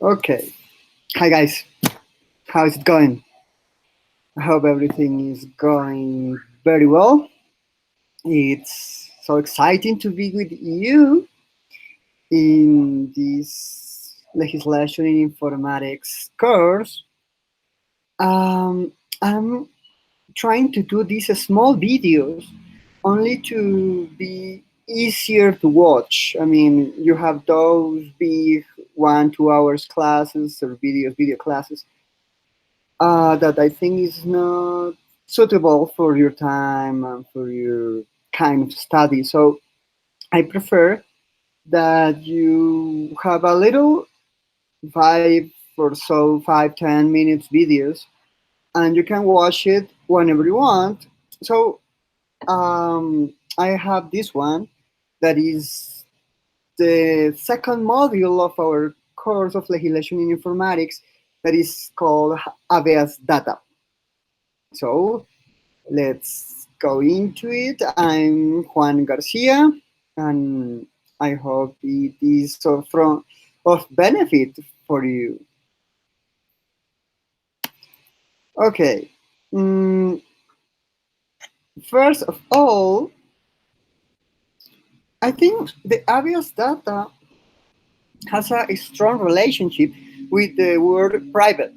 Okay. Hi guys. How is it going? I hope everything is going very well. It's so exciting to be with you in this legislation in informatics course. I'm trying to do these small videos only to be easier to watch. I mean, you have those big 1 2 hours classes or video classes that I think is not suitable for your time and for your kind of study. So I prefer that you have a little 5 10 minutes videos, and you can watch it whenever you want. So I have this one that is the second module of our course of legislation in informatics that is called Habeas data. So let's go into it. I'm Juan Garcia, and I hope it is of benefit for you. Okay. Mm, First of all, I think the Avios data has a strong relationship with the word private.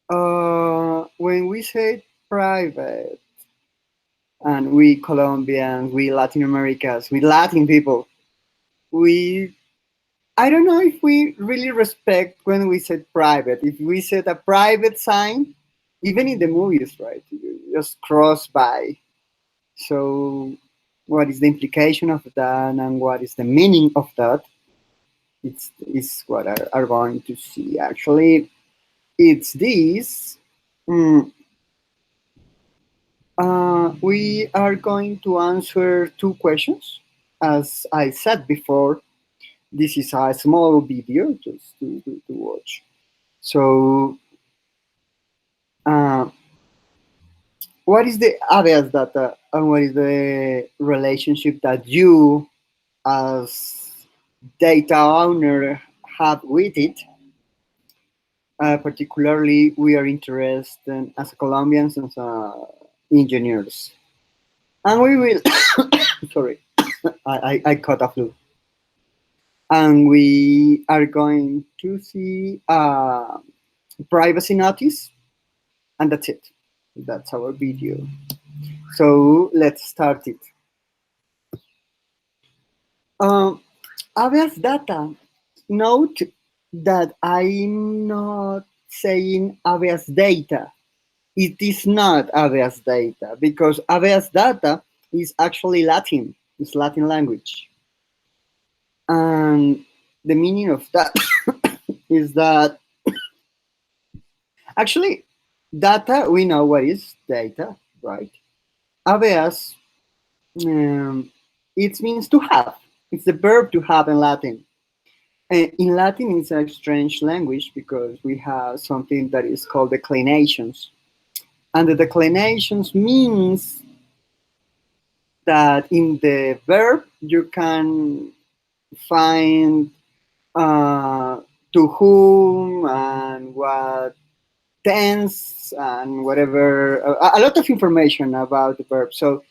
When we say private, and we Colombians, we Latin Americans, we Latin people, we I don't know if we really respect when we said private. If we said a private sign, even in the movies, right? You just cross by. So, what is the implication of that, and what is the meaning of that? It's is what I are going to see. Actually, it's this. Mm, we are going to answer two questions. As I said before, this is a small video just to watch. So, uh, what is the Habeas data, and what is the relationship that you, as data owner, have with it? Particularly, we are interested as Colombians and engineers, and we will. Sorry, I caught a flu, and we are going to see privacy notice, and that's it. That's our video. So let's start it. Um, Habeas data. Note that I'm not saying habeas data. It is not habeas data because habeas data is actually Latin. It's Latin language. And the meaning of that is that actually data, we know what is data, right? Habeas, um, it means to have. It's the verb to have in Latin. In Latin, it's a strange language because we have something that is called declinations. And the declinations means that in the verb you can find to whom and what tense and whatever, a lot of information about the verb. So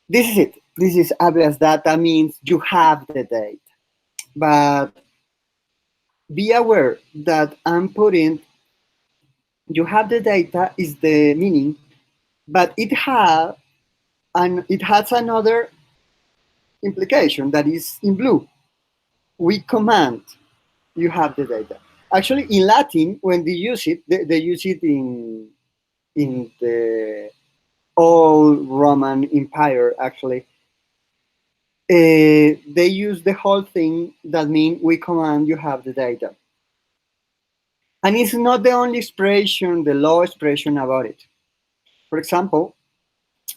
this is it. This is habeas data means you have the date. But be aware that I'm putting you have the data is the meaning, but it has another implication that is in blue. We command you have the data. Actually, in Latin, when they use it, they use it in the old Roman Empire. Actually, they use the whole thing that mean we command you have the data, and it's not the only expression, the law expression about it. For example,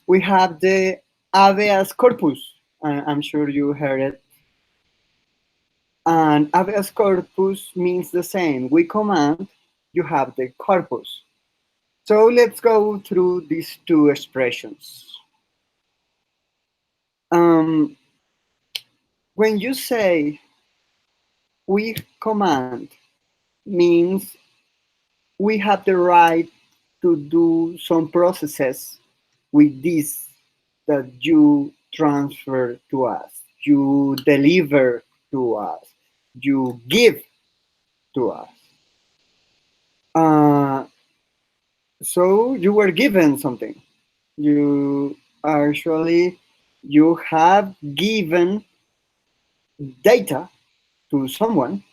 we have the habeas corpus. I'm sure you heard it. And habeas corpus means the same. We command, you have the corpus. So let's go through these two expressions. Um, when you say we command, means we have the right to do some processes with this that you transfer to us, you deliver to us, you give to us. Uh, so you were given something. You actually you have given data to someone,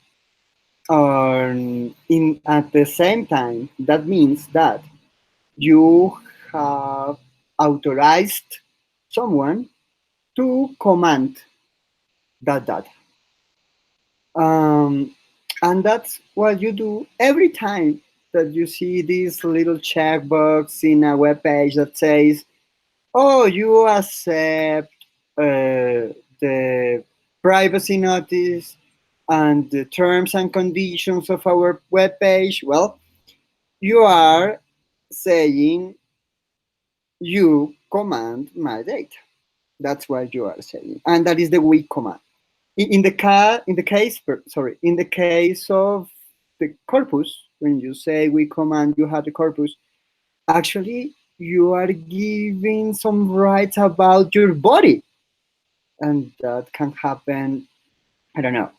in at the same time. That means that you have authorized someone to command that data. Um, and that's what you do every time that you see this little checkbox in a web page that says, "Oh, you accept the privacy notice and the terms and conditions of our web page." Well, you are saying you command my data. That's what you are saying, and that is the we command. In the case of the corpus, when you say we command, you have the corpus. Actually, you are giving some rights about your body, and that can happen. I don't know.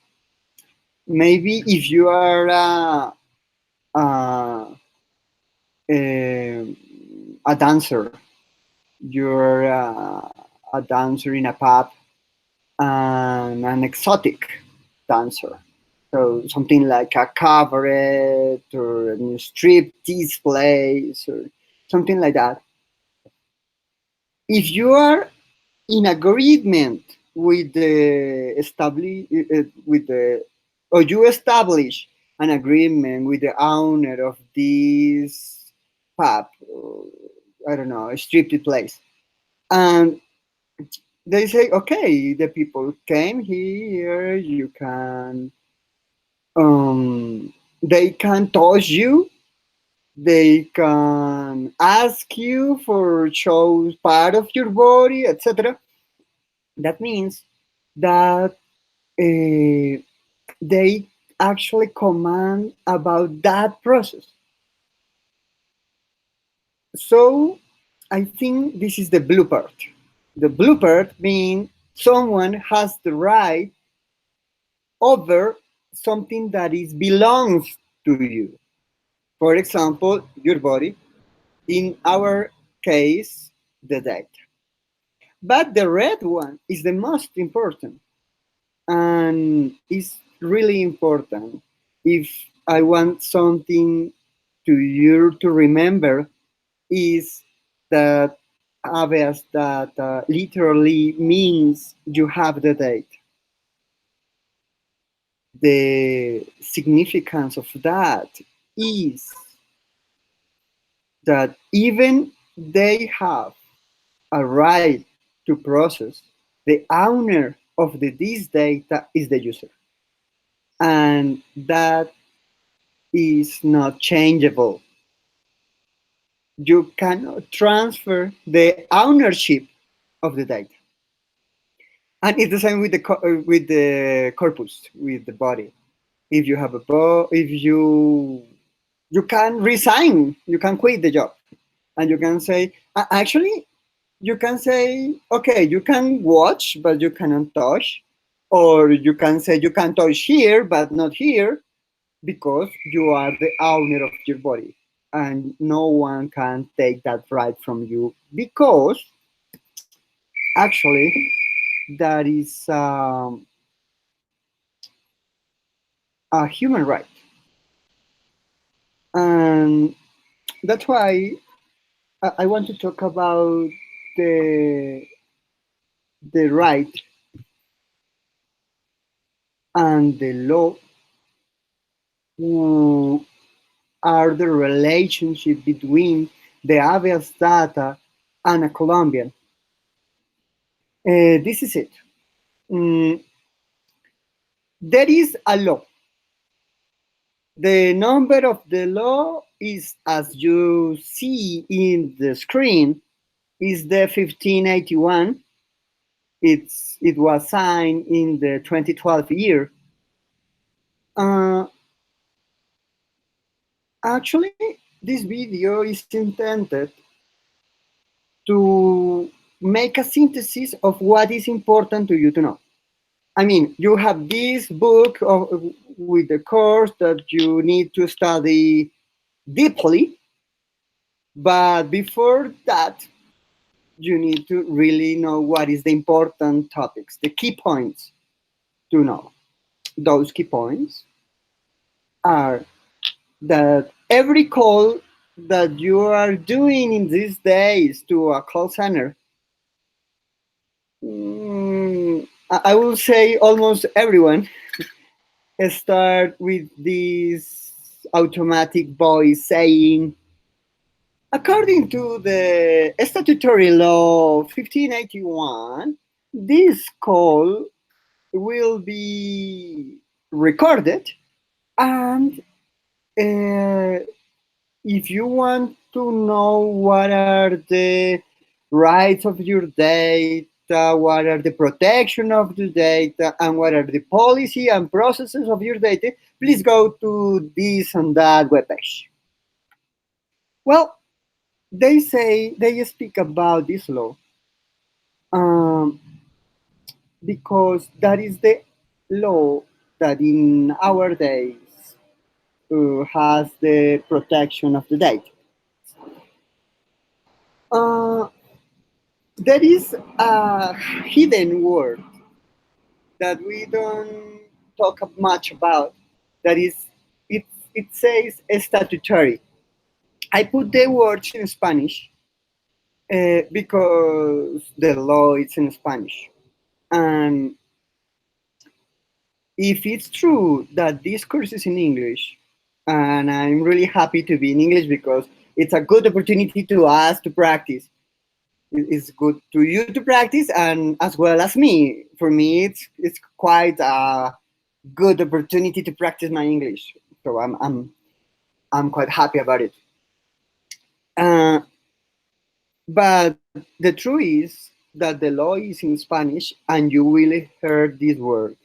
Maybe if you are a dancer, you're a dancer in a pub, and an exotic dancer. So something like a cabaret or a strip displays or something like that. If you are in agreement with the with the or you establish an agreement with the owner of this pub, or, I don't know, a strip place, and they say, okay, the people came here, you can they can touch you, they can ask you for show part of your body, etc. That means that they actually command about that process. So I think this is the blue part. The blue part means someone has the right over something that is belongs to you. For example, your body. In our case, the data. But the red one is the most important, and is really important. If I want something to you to remember, is that habeas data literally means you have the date. The significance of that is that even they have a right to process, the owner of this data is the user. And that is not changeable. You cannot transfer the ownership of the data. And it's the same with with the corpus, with the body. If you have if you can resign, you can quit the job, and you can say, actually, you can say, okay, you can watch, but you cannot touch, or you can say you can touch here, but not here, because you are the owner of your body, and no one can take that right from you, because actually that is a human right, and that's why I want to talk about the the right and the law, who are the relationship between the Habeas data and a Colombian. This is it. Mm, there is a law. The number of the law is, as you see in the screen, is the 1581. It was signed in the 2012 year. Uh, Actually, this video is intended to make a synthesis of what is important to you to know. I mean, you have this book with the course that you need to study deeply, but before that, you need to really know what is the important topics, the key points to know. Those key points are that every call that you are doing in these days to a call center, I will say almost everyone start with this automatic voice saying, according to the statutory law 1581, this call will be recorded, and if you want to know what are the rights of your data, what are the protection of the data, and what are the policy and processes of your data, please go to this and that webpage. Well, they speak about this law um, because that is the law that in our days has the protection of the data. Uh, there is a hidden word that we don't talk much about. That is, it, it says statutory. I put the words in Spanish because the law is in Spanish. And if it's true that this course is in English, and I'm really happy to be in English because it's a good opportunity to us to practice. It's good to you to practice, and as well as me. For me, it's quite a good opportunity to practice my English. So I'm quite happy about it. Uh, but the truth is that the law is in Spanish, and you will hear this word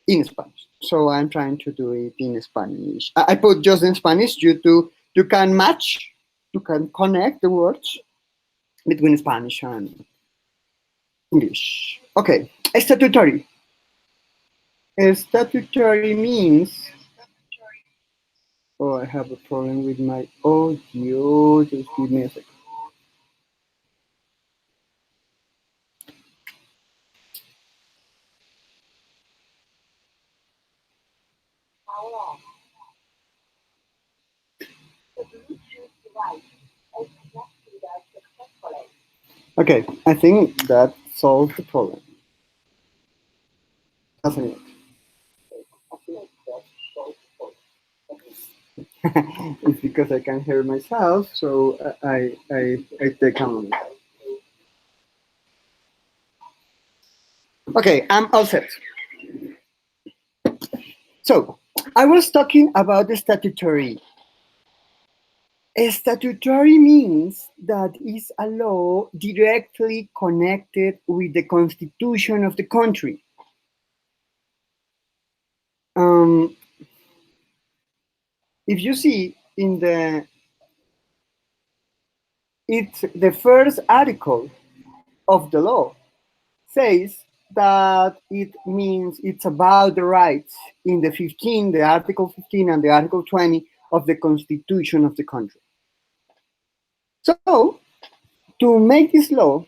in Spanish. So I'm trying to do it in Spanish. I put just in Spanish due to you can match, you can connect the words between Spanish and English. Okay, statutory. Statutory means. Oh, I have a problem with my audio. Just give me a second. Okay, I think that solved the problem, doesn't it? It's because I can hear myself, so I take a moment. Okay, I'm all set. So I was talking about the statutory. A statutory means that is a law directly connected with the constitution of the country. Um, if you see in it's the first article of the law says that it means it's about the rights in the 15, the Article 15 and the Article 20 of the Constitution of the country. So, to make this law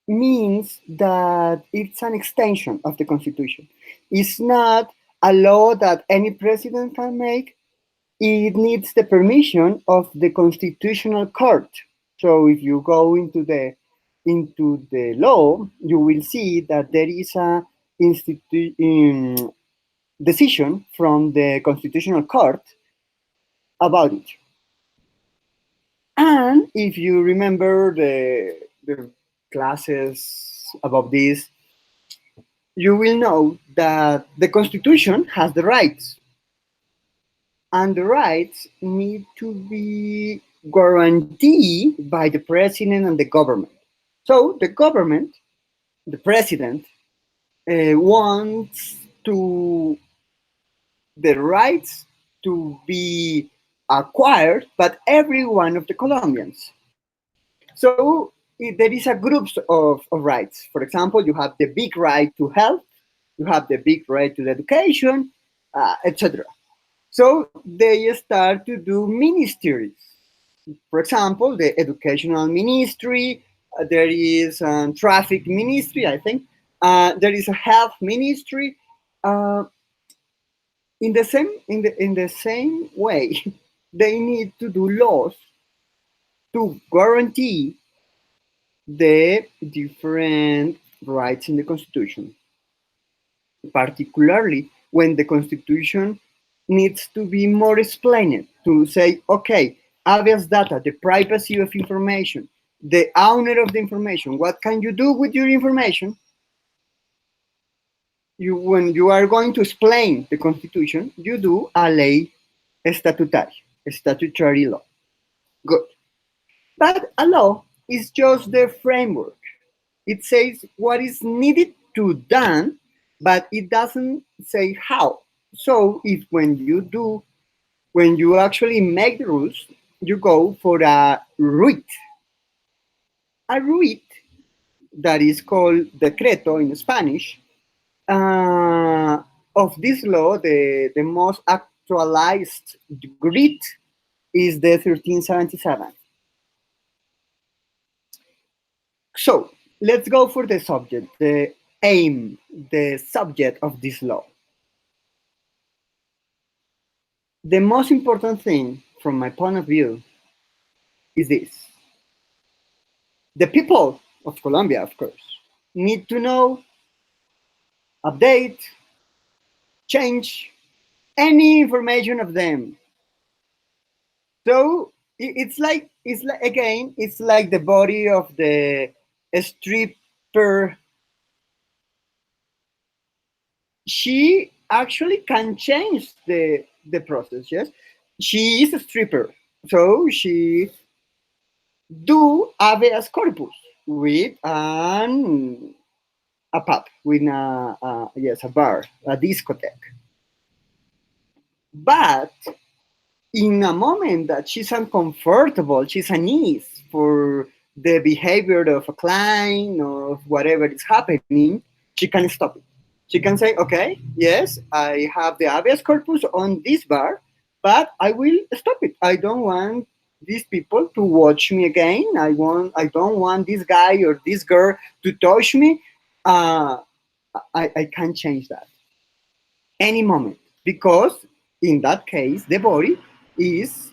means that it's an extension of the Constitution. It's not a law that any president can make. It needs the permission of the Constitutional Court. So if you go into the law, you will see that there is a decision from the Constitutional Court about it. And if you remember the classes about this, you will know that the Constitution has the rights, and the rights need to be guaranteed by the president and the government. So the government, the president, wants to the rights to be acquired by every one of the Colombians. So there is a group of rights. For example, you have the big right to health, you have the big right to the education, etc. So they start to do ministries. For example, the educational ministry, there is a traffic ministry, I think. There is a health ministry. Uh, in the same way, they need to do laws to guarantee the different rights in the Constitution, particularly when the Constitution needs to be more explained to say, okay, habeas data, the privacy of information, the owner of the information, what can you do with your information? When you are going to explain the Constitution, you do a ley statutaria, a statutory law. Good. But a law is just the framework. It says what is needed to done, but it doesn't say how. So if when you actually make the rules, you go for a writ. A writ that is called decreto in Spanish. Of this law, the most actualized writ is the 1377. So let's go for the subject, the aim, the subject of this law. The most important thing from my point of view is this. The people of Colombia, of course, need to know, update, change any information of them. So it's like again, it's like the body of the stripper. She actually can change the process. Yes, she is a stripper, so she do habeas corpus with a pub, with a bar, a discotheque. But in a moment that she's uncomfortable, she's uneasy for the behavior of a client or whatever is happening, she can stop it. She can say, okay, yes, I have the habeas corpus on this bar, but I will stop it. I don't want these people to watch me again. I don't want this guy or this girl to touch me. Uh, I can change that any moment because in that case is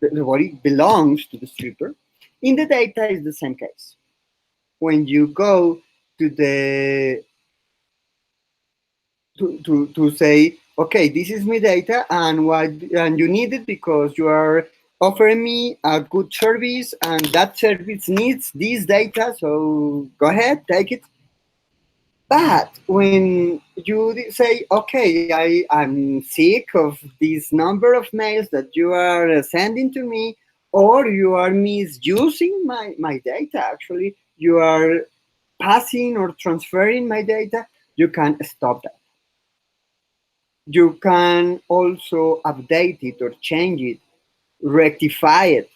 the body belongs to the stripper. In the data is the same case. When you go to the to say, okay, this is my data and what and you need it because you are offering me a good service and that service needs this data, so go ahead, take it. But when you say, okay, I'm sick of this number of mails that you are sending to me, or you are misusing my data, actually, you are passing or transferring my data, you can stop that. You can also update it or change it, rectify it,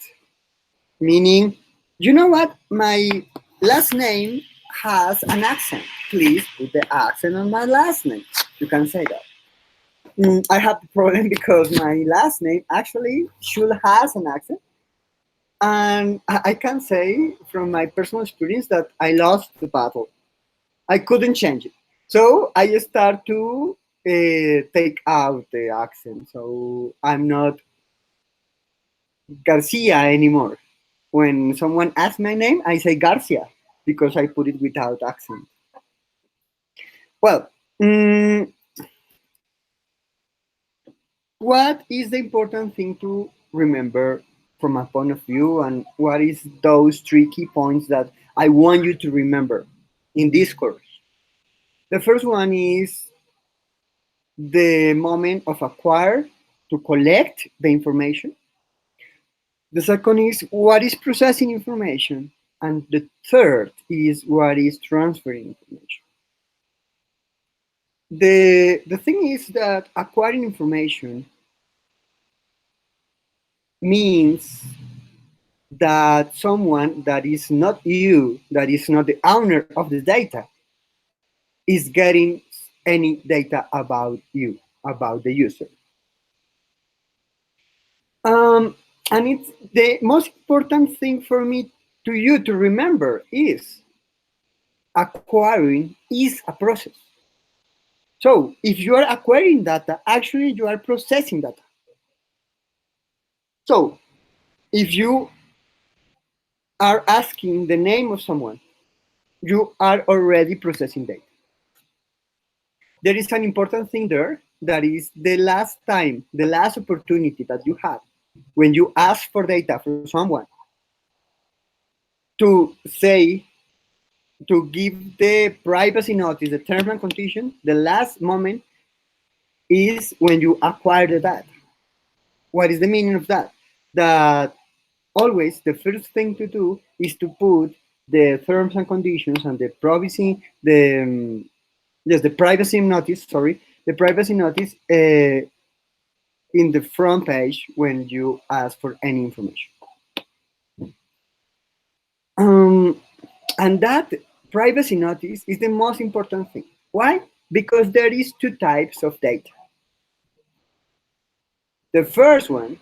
meaning, you know what, my last name has an accent. Please put the accent on my last name. You can say that. I have the problem because my last name actually should has an accent, and I can say from my personal experience that I lost the battle. I couldn't change it, so I start to take out the accent. So I'm not Garcia anymore. When someone asks my name, I say Garcia because I put it without accent. Well, mm, what is the important thing to remember from my point of view, and what is those three key points that I want you to remember in this course? The first one is the moment of acquire to collect the information. The second is what is processing information. And the third is what is transferring information. The, the thing is that acquiring information, means that someone that is not you, that is not the owner of the data, is getting any data about you, about the user. Um, and it's the most important thing for me to you to remember is acquiring is a process. So if you are acquiring data, actually you are processing data. So if you are asking the name of someone, you are already processing data. There is an important thing there that is the last time, the last opportunity that you have when you ask for data from someone to say, to give the privacy notice, the terms and conditions, the last moment is when you acquire the data. What is the meaning of that? That always the first thing to do is to put the terms and conditions and the privacy, yes, the privacy notice, sorry, the privacy notice in the front page when you ask for any information. Um, and that privacy notice is the most important thing. Why? Because there is two types of data. The is first one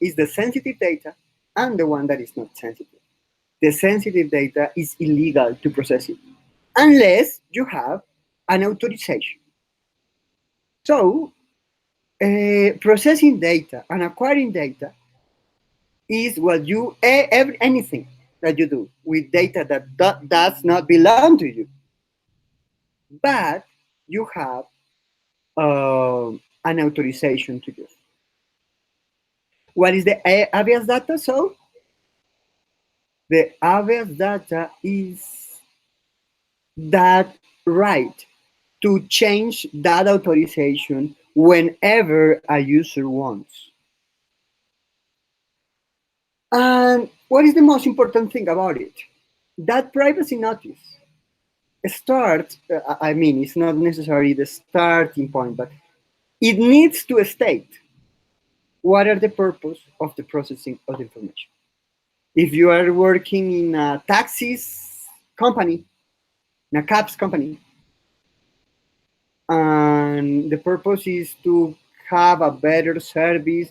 is the sensitive data and the one that is not sensitive. The sensitive data is illegal to process it unless you have an authorization. So processing data and acquiring data is what you anything that you do with data that does not belong to you, but you have an authorization to use. What is the Habeas data? So the Habeas data is that right to change that authorization whenever a user wants. And what is the most important thing about it? That privacy notice starts, I mean, it's not necessarily the starting point, but it needs to state what are the purpose of the processing of the information. If you are working in a taxis company, in a cabs company, and the purpose is to have a better service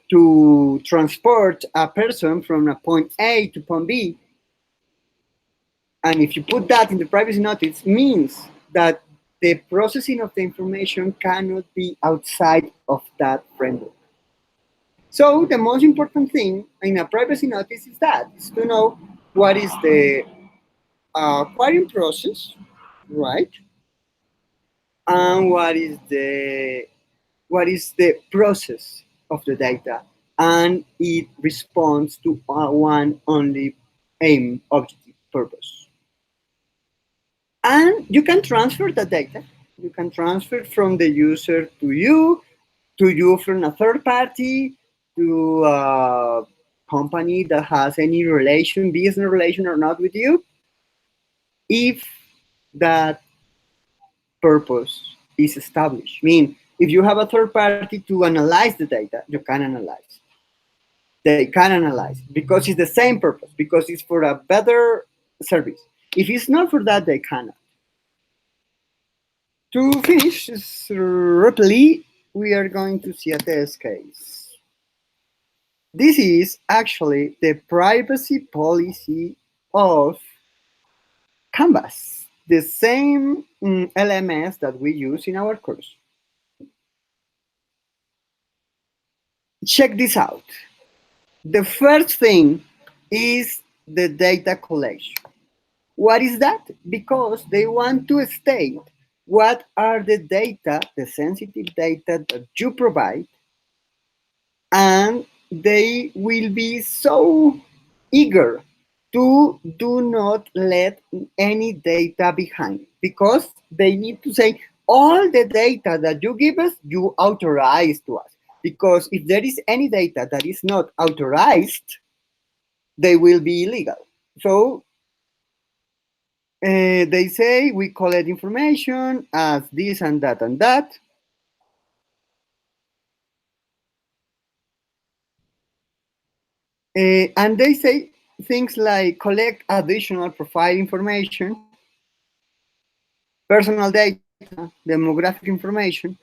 to transport a person from a point A to point B, and if you put that in the privacy notice, means that the processing of the information cannot be outside of that framework. So the most important thing in a privacy notice is that is to know what is the acquiring process, right? And what is the process of the data, and it responds to one only aim, objective, purpose. And you can transfer the data. You can transfer from the user to you from a third party, to a company that has any relation, business relation or not with you, if that purpose is established. I mean, if you have a third party to analyze the data, you can analyze. They can analyze because it's the same purpose, because it's for a better service. If it's not for that, they cannot. To finish rapidly, we are going to see a test case. This is actually the privacy policy of Canvas, the same LMS that we use in our course. Check this out. The first thing is the data collection. What is that? Because they want to state what are the data, the sensitive data that you provide, and they will be so eager to do not let any data behind, because they need to say all the data that you give us, you authorize to us. Because if there is any data that is not authorized, they will be illegal. So they say we collect information as this and that and that. And they say things like collect additional profile information, personal data, demographic information.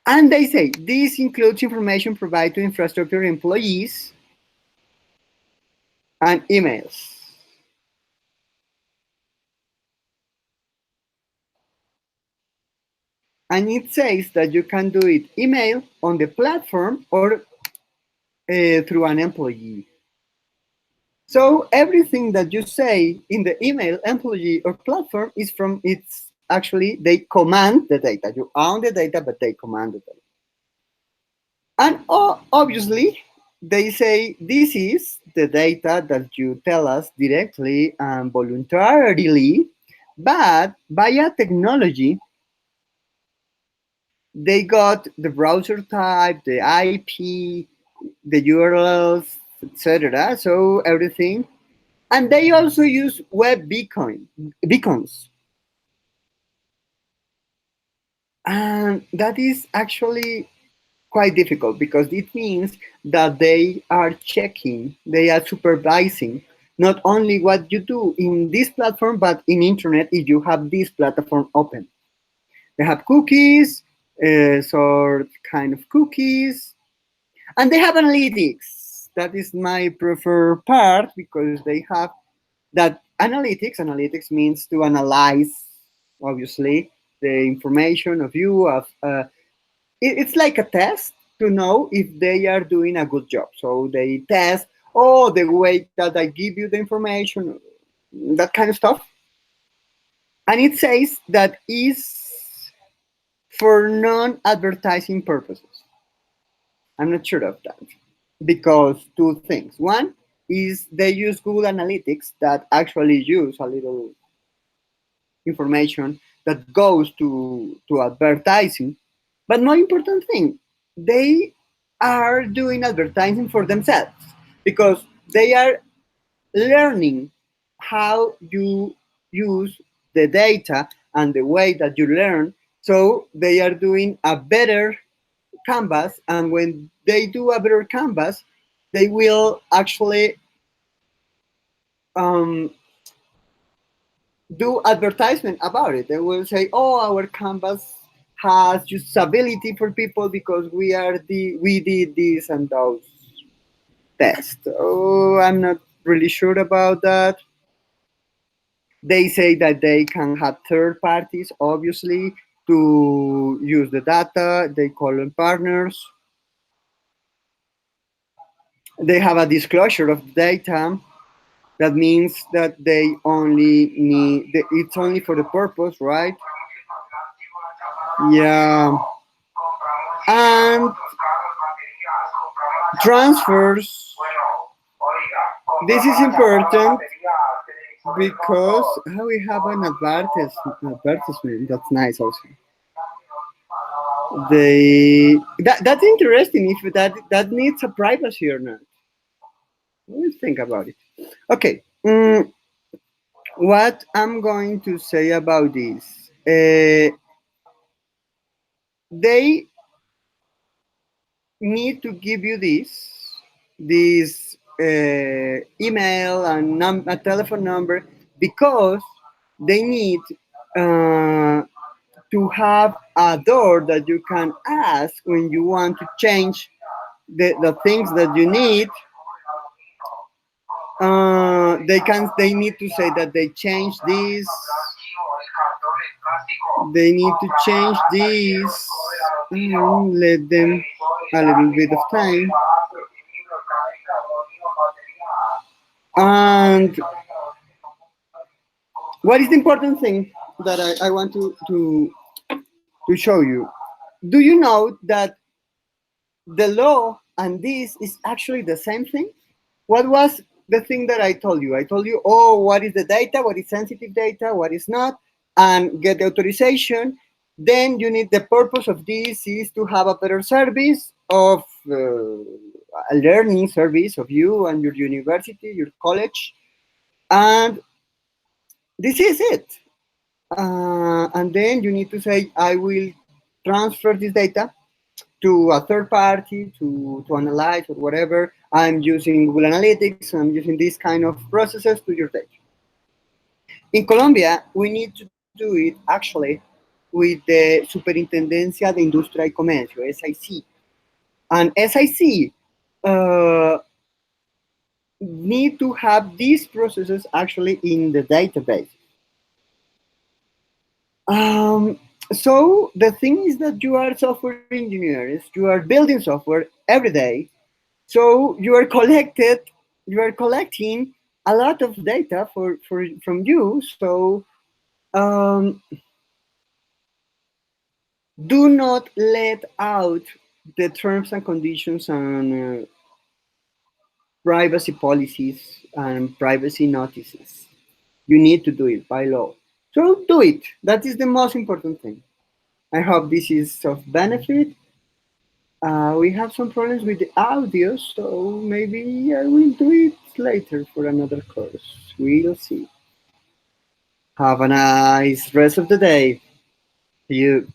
And they say this includes information provided to infrastructure employees and emails. And it says that you can do it email on the platform or through an employee. So everything that you say in the email, employee, or platform is from it's actually they command the data. You own the data, but they command the data. And obviously, they say this is the data that you tell us directly and voluntarily, but via technology, they got the browser type, the IP, the URLs, etc. So everything, and they also use web beacons, and that is actually quite difficult because it means that they are checking, they are supervising not only what you do in this platform, but in internet if you have this platform open. They have cookies, sort kind of cookies, and they have analytics. That is my preferred part because they have that analytics. Analytics means to analyze, obviously, the information of you, of it's like a test to know if they are doing a good job. So they test, oh, the way that I give you the information, that kind of stuff. And it says that is for non-advertising purposes. I'm not sure of that because two things. One is they use Google Analytics that actually use a little information that goes to advertising. But more important thing, they are doing advertising for themselves because they are learning how you use the data and the way that you learn. So they are doing a better canvas, and when they do a better canvas, they will actually um, do advertisement about it. They will say, "Oh, our canvas has usability for people because we did this and those tests." Oh, I'm not really sure about that. They say that they can have third parties, obviously, to use the data. They call them partners. They have a disclosure of data. That means that they only need it's only for the purpose, right? Yeah. And transfers. This is important because we have an advertisement. That's nice also. That's interesting if that needs a privacy or not. Let's think about it. Okay. What I'm going to say about this? They need to give you this email and a telephone number because they need uh, to have a door that you can ask when you want to change the things that you need. They need to say that they change this. They need to change this. Let them a little bit of time. And what is the important thing that I want to show you? Do you know that the law and this is actually the same thing? What was the thing that I told you? I told you, oh, what is the data, what is sensitive data, what is not, and get the authorization. Then you need the purpose of this is to have a better service of a learning service of you and your university, your college, and this is it. And then you need to say, I will transfer this data to a third party to analyze or whatever. I'm using Google Analytics. I'm using these kind of processes to your data. In Colombia, we need to do it actually with the Superintendencia de Industria y Comercio, SIC. And SIC uh, need to have these processes actually in the database. Um, so the thing is that you are software engineers, you are building software every day, so you are collecting a lot of data from you. So um, do not let out the terms and conditions and privacy policies and privacy notices. You need to do it by law. So do it. That is the most important thing. I hope this is of benefit. We have some problems with the audio, so maybe I will do it later for another course. We'll see. Have a nice rest of the day. See you.